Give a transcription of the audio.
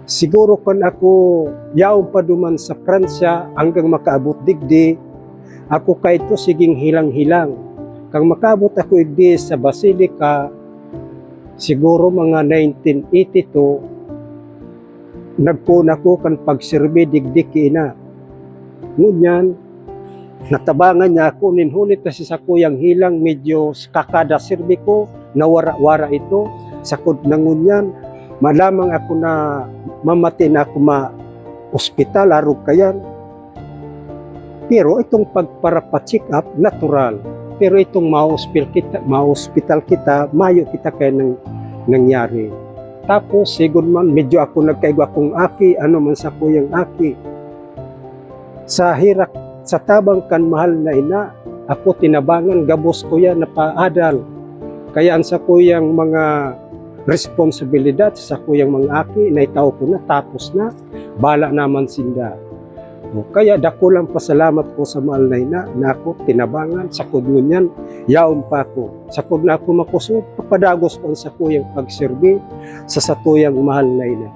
Siguro kan ako yaon pa duman sa Pransya hanggang makaabot digdi, ako kahit to siging hilang-hilang. Kang makaabot ako digdi sa Basilica, siguro mga 1982, nagpuna ko kan pagsirbi digdi kina. Ngunyan, natabangan niya ako, ninhulit kasi sa kuyang hilang, medyo kakada sirbi ko, nawara-wara ito, sakod na ngunyan, malamang ako na mamati na ako ma-hospital, arog kayan. Pero itong pagparapacheck up, natural. Pero itong ma-hospital kita, mayo kita kaya nangyari. Tapos, siguro man, medyo ako nagkaigo akong aki, ano man sa kuyang aki. Sa hirak, sa tabang kan mahal na ina, ako tinabangan, gabos ko yan na paadal. Kaya ang sa kuyang mga responsibilidad sa kuyang mga aki, naitaw ko na, tapos na, bala naman sinda. Kaya dako lang pasalamat ko sa mahal na ina, na ako tinabangan, sakod ngunyan, yaon pa ako. Sakod na ako makusog, papadagos ko sa kuyang pagserbi, sa satuyang mahal na ina.